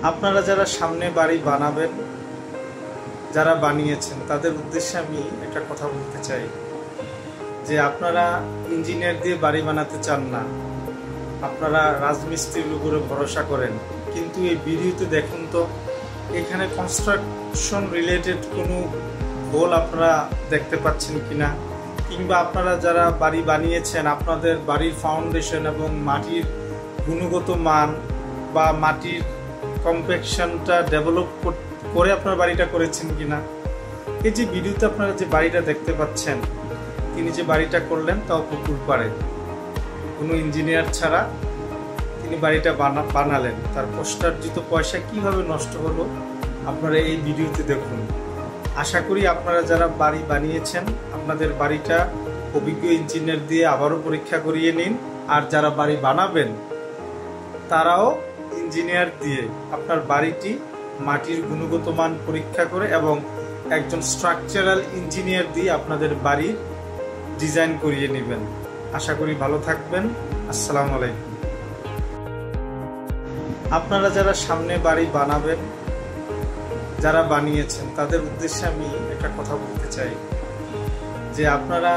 আপনারা যারা সামনে বাড়ি বানাবেন, যারা বানিয়েছেন তাদের উদ্দেশ্যে আমি একটা কথা বলতে চাই যে আপনারা ইঞ্জিনিয়ার দিয়ে বাড়ি বানাতে চান না, আপনারা রাজমিস্ত্রির উপরে ভরসা করেন। কিন্তু এই ভিডিওতে দেখুন তো, এখানে কনস্ট্রাকশন রিলেটেড কোনো ভুল আপনারা দেখতে পাচ্ছেন কিনা, কিংবা আপনারা যারা বাড়ি বানিয়েছেন আপনাদের বাড়ির ফাউন্ডেশন এবং মাটির গুণগত মান বা মাটির কম্প্যাকশনটা ডেভেলপ করে আপনার বাড়িটা করেছেন কিনা। এই যে ভিডিওতে আপনারা যে বাড়িটা দেখতে পাচ্ছেন, তিনি যে বাড়িটা করলেন তাও পুকুর পাড়ে, কোনো ইঞ্জিনিয়ার ছাড়া তিনি বাড়িটা বানালেন। তার কষ্টার্জিত পয়সা কিভাবে নষ্ট হলো আপনারা এই ভিডিওতে দেখুন। আশা করি আপনারা যারা বাড়ি বানিয়েছেন আপনাদের বাড়িটা অভিজ্ঞ ইঞ্জিনিয়ার দিয়ে আবারও পরীক্ষা করিয়ে নিন, আর যারা বাড়ি বানাবেন তারাও ইঞ্জিনিয়ার দিয়ে আপনার বাড়িটি মাটির গুণগত মান পরীক্ষা করে এবং একজন স্ট্রাকচারাল ইঞ্জিনিয়ার দিয়ে আপনাদের বাড়ির ডিজাইন করিয়ে নেবেন। আশা করি ভালো থাকবেন। আসসালামু আলাইকুম। আপনারা যারা সামনে বাড়ি বানাবেন, যারা বানিয়েছেন তাদের উদ্দেশ্যে আমি একটা কথা বলতে চাই যে আপনারা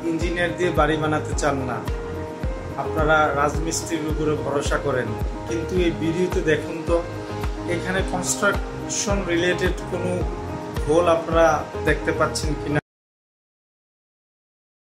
ইঞ্জিনিয়ার দিয়ে বাড়ি বানাতে চান না, আপনারা রাজমিস্ত্রির উপরে ভরসা করেন। কিন্তু এই ভিডিওতে দেখুন তো, এখানে কনস্ট্রাকশন রিলেটেড কোনো ভুল আপনারা দেখতে পাচ্ছেন কিনা।